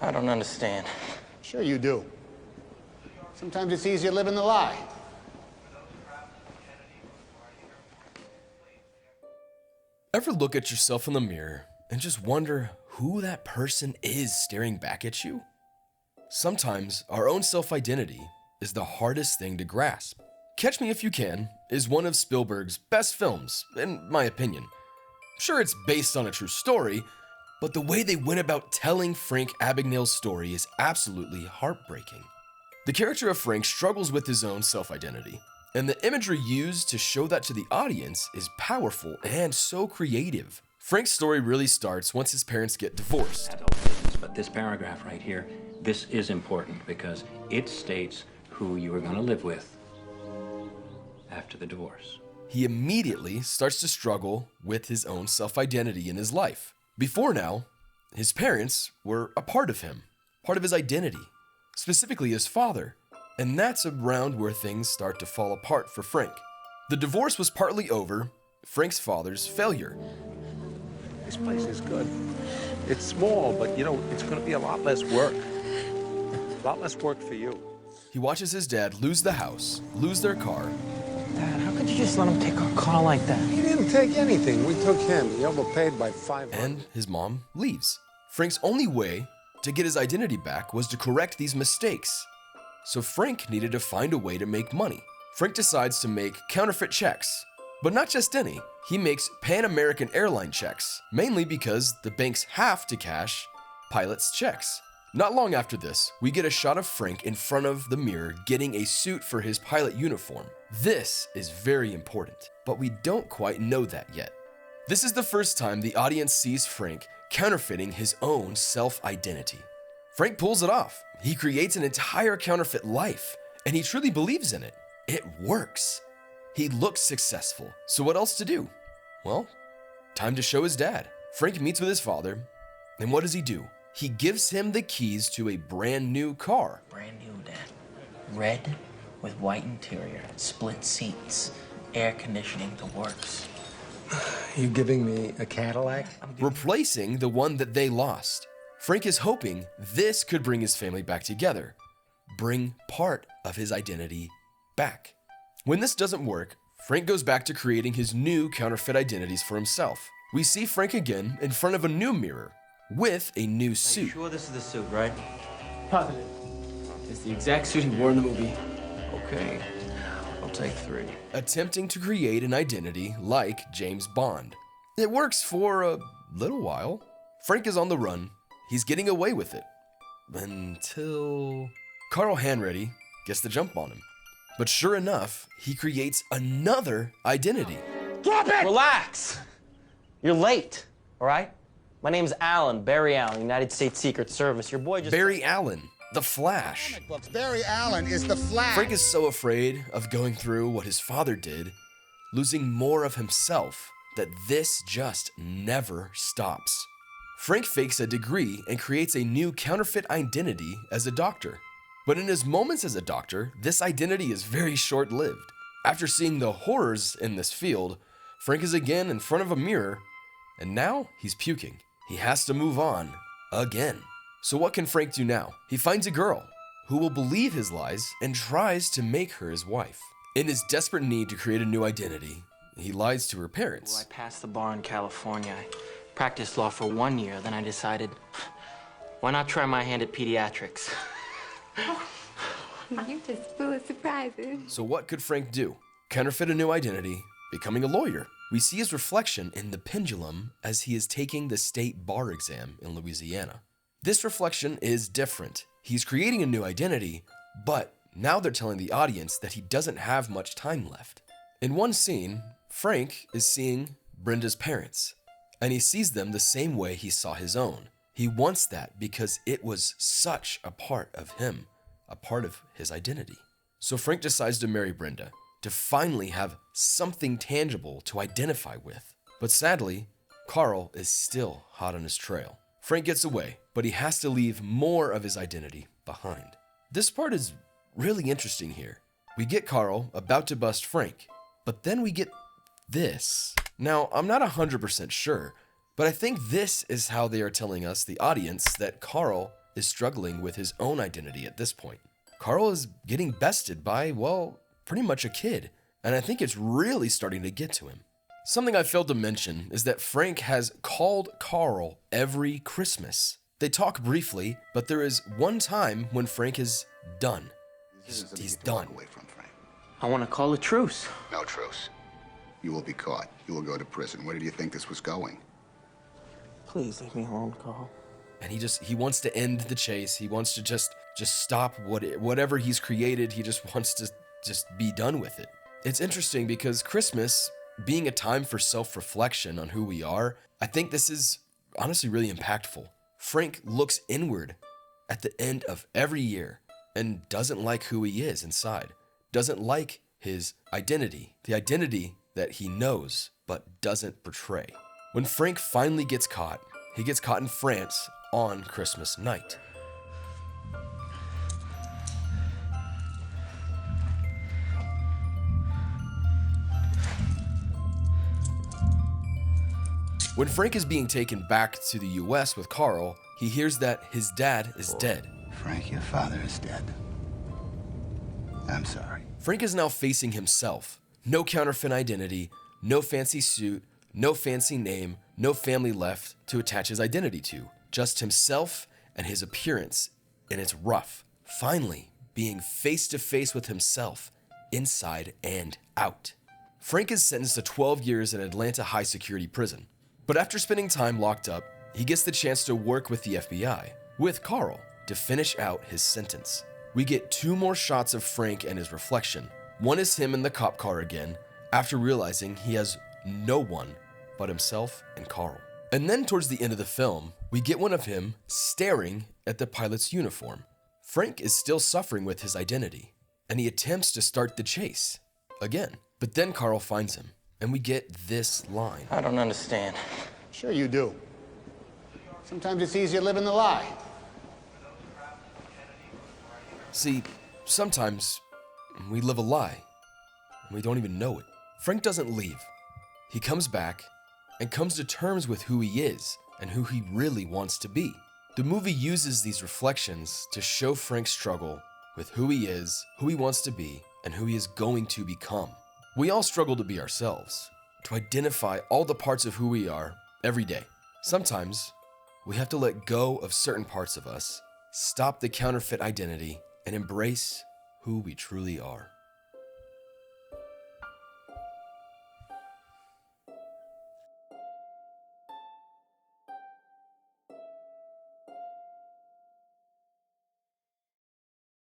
I don't understand. Sure you do. Sometimes it's easier living the lie. Ever look at yourself in the mirror and just wonder who that person is staring back at you? Sometimes our own self-identity is the hardest thing to grasp. Catch Me If You Can is one of Spielberg's best films, in my opinion. Sure, it's based on a true story, but the way they went about telling Frank Abagnale's story is absolutely heartbreaking. The character of Frank struggles with his own self-identity, and the imagery used to show that to the audience is powerful and so creative. Frank's story really starts once his parents get divorced. But this paragraph right here, this is important because it states who you are going to live with after the divorce. He immediately starts to struggle with his own self-identity in his life. Before now, his parents were a part of him, part of his identity, specifically his father, and that's around where things start to fall apart for Frank. The divorce was partly over Frank's father's failure. This place is good. It's small, but you know, it's going to be a lot less work. A lot less work for you. He watches his dad lose the house, lose their car. Dad, how could you just let him take our car like that? He didn't take anything. We took him. He overpaid by $500. And his mom leaves. Frank's only way to get his identity back was to correct these mistakes. So Frank needed to find a way to make money. Frank decides to make counterfeit checks, but not just any. He makes Pan American airline checks, mainly because the banks have to cash pilots' checks. Not long after this, we get a shot of Frank in front of the mirror getting a suit for his pilot uniform. This is very important, but we don't quite know that yet. This is the first time the audience sees Frank counterfeiting his own self-identity. Frank pulls it off. He creates an entire counterfeit life, and he truly believes in it. It works. He looks successful. So what else to do? Well, time to show his dad. Frank meets with his father, and what does he do? He gives him the keys to a brand new car. Brand new, Dad. Red with white interior, split seats, air conditioning, the works. You giving me a Cadillac? Replacing the one that they lost. Frank is hoping this could bring his family back together, bring part of his identity back. When this doesn't work, Frank goes back to creating his new counterfeit identities for himself. We see Frank again in front of a new mirror with a new suit. Are you sure this is the suit, right? Positive. It's the exact suit he wore in the movie. Okay, I'll take 3. Attempting to create an identity like James Bond. It works for a little while. Frank is on the run. He's getting away with it. Until Carl Hanratty gets the jump on him. But sure enough, he creates another identity. Drop it! Relax. You're late, all right? My name's Allen, Barry Allen, United States Secret Service. Your boy just... Barry Allen, the Flash. Barry Allen is the Flash. Frank is so afraid of going through what his father did, losing more of himself, that this just never stops. Frank fakes a degree and creates a new counterfeit identity as a doctor. But in his moments as a doctor, this identity is very short-lived. After seeing the horrors in this field, Frank is again in front of a mirror, and now he's puking. He has to move on again. So what can Frank do now? He finds a girl who will believe his lies and tries to make her his wife. In his desperate need to create a new identity, he lies to her parents. Well, I passed the bar in California. I practiced law for 1 year, then I decided, why not try my hand at pediatrics? You're just full of surprises. So what could Frank do? Counterfeit a new identity, becoming a lawyer. We see his reflection in the pendulum as he is taking the state bar exam in Louisiana. This reflection is different. He's creating a new identity, but now they're telling the audience that he doesn't have much time left. In one scene, Frank is seeing Brenda's parents, and he sees them the same way he saw his own. He wants that because it was such a part of him, a part of his identity. So Frank decides to marry Brenda, to finally have something tangible to identify with. But sadly, Carl is still hot on his trail. Frank gets away, but he has to leave more of his identity behind. This part is really interesting here. We get Carl about to bust Frank, but then we get this. Now, I'm not 100% sure, but I think this is how they are telling us, the audience, that Carl is struggling with his own identity at this point. Carl is getting bested by, well, pretty much a kid, and I think it's really starting to get to him. Something I failed to mention is that Frank has called Carl every Christmas. They talk briefly, but there is one time when Frank is done. He's done. Away from Frank. I want to call a truce. No truce. You will be caught. You will go to prison. Where did you think this was going? Please leave me alone, Carl. And he wants to end the chase. He wants to just stop whatever he's created. He just wants to just be done with it. It's interesting because Christmas, being a time for self-reflection on who we are, I think this is honestly really impactful. Frank looks inward at the end of every year and doesn't like who he is inside, doesn't like his identity, the identity that he knows but doesn't portray. When Frank finally gets caught, he gets caught in France on Christmas night. When Frank is being taken back to the US with Carl, he hears that his dad is dead. Frank, your father is dead. I'm sorry. Frank is now facing himself. No counterfeit identity, no fancy suit, no fancy name, no family left to attach his identity to. Just himself and his appearance, and it's rough. Finally, being face to face with himself, inside and out. Frank is sentenced to 12 years in Atlanta high security prison. But after spending time locked up, he gets the chance to work with the FBI, with Carl, to finish out his sentence. We get 2 more shots of Frank and his reflection. One is him in the cop car again, after realizing he has no one but himself and Carl. And then towards the end of the film, we get one of him staring at the pilot's uniform. Frank is still suffering with his identity, and he attempts to start the chase again. But then Carl finds him, and we get this line. I don't understand. Sure you do. Sometimes it's easier living the lie. See, sometimes we live a lie, and we don't even know it. Frank doesn't leave. He comes back and comes to terms with who he is and who he really wants to be. The movie uses these reflections to show Frank's struggle with who he is, who he wants to be, and who he is going to become. We all struggle to be ourselves, to identify all the parts of who we are every day. Sometimes we have to let go of certain parts of us, stop the counterfeit identity, and embrace who we truly are.